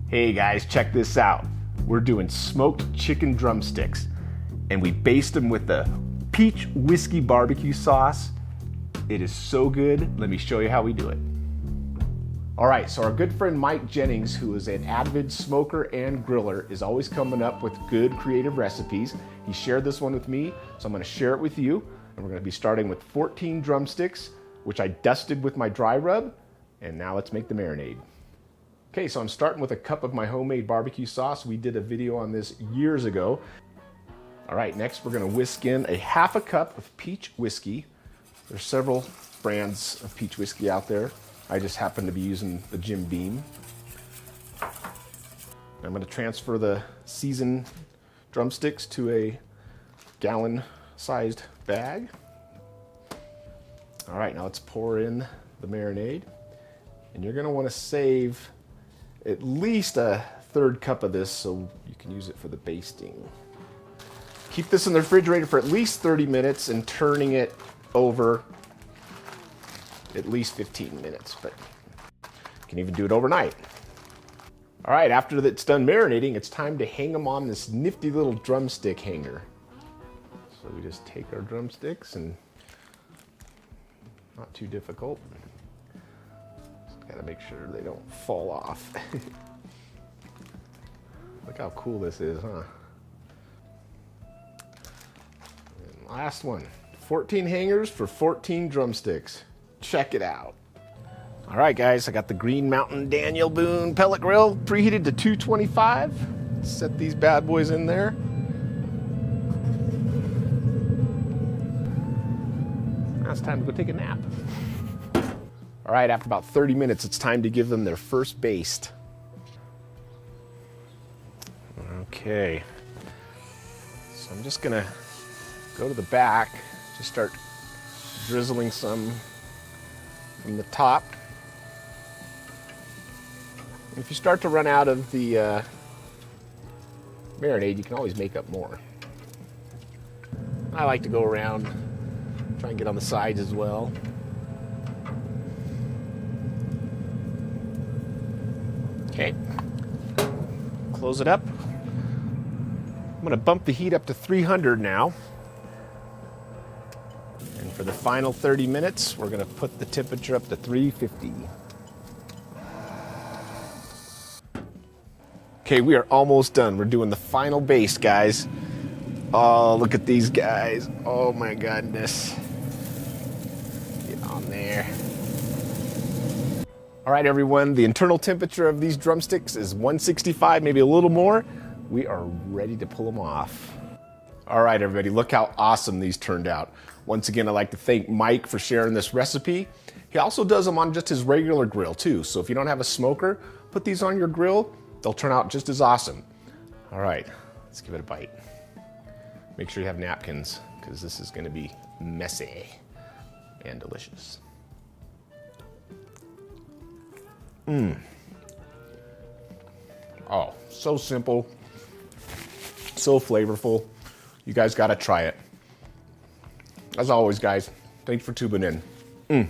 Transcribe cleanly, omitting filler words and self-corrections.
Hey guys, check this out. We're doing smoked chicken drumsticks and we baste them with the Peach Whiskey BBQ sauce. It is so good. Let me show you how we do it. All right, so our good friend Mike Jennings, who is an avid smoker and griller, is always coming up with good creative recipes. He shared this one with me, so I'm gonna share it with you. And we're gonna be starting with 14 drumsticks, which I dusted with my dry rub. And now let's make the marinade. Okay, so I'm starting with a cup of my homemade barbecue sauce. We did a video on this years ago. All right, next we're gonna whisk in a half a cup of peach whiskey. There's several brands of peach whiskey out there. I just happen to be using the Jim Beam. I'm gonna transfer the seasoned drumsticks to a gallon-sized bag. All right, now let's pour in the marinade. And you're gonna wanna save at least a third cup of this so you can use it for the basting. Keep this in the refrigerator for at least 30 minutes and turning it over at least 15 minutes, but you can even do it overnight. All right, after it's done marinating, it's time to hang them on this nifty little drumstick hanger. So we just take our drumsticks and not too difficult. Gotta make sure they don't fall off. Look how cool this is, huh? And last one, 14 hangers for 14 drumsticks. Check it out. All right, guys, I got the Green Mountain Daniel Boone pellet grill preheated to 225. Set these bad boys in there. Now it's time to go take a nap. All right, after about 30 minutes, it's time to give them their first baste. Okay, so I'm just gonna go to the back, just start drizzling some from the top. If you start to run out of the marinade, you can always make up more. I like to go around, try and get on the sides as well. Okay, close it up. I'm gonna bump the heat up to 300 now. And for the final 30 minutes, we're gonna put the temperature up to 350. Okay, we are almost done. We're doing the final baste, guys. Oh, look at these guys. Oh my goodness. Get on there. All right, everyone, the internal temperature of these drumsticks is 165, maybe a little more. We are ready to pull them off. All right, everybody, look how awesome these turned out. Once again, I'd like to thank Mike for sharing this recipe. He also does them on just his regular grill, too. So if you don't have a smoker, put these on your grill. They'll turn out just as awesome. All right, let's give it a bite. Make sure you have napkins, because this is gonna be messy and delicious. Oh, so simple, so flavorful. You guys gotta try it. As always, guys, thanks for tuning in.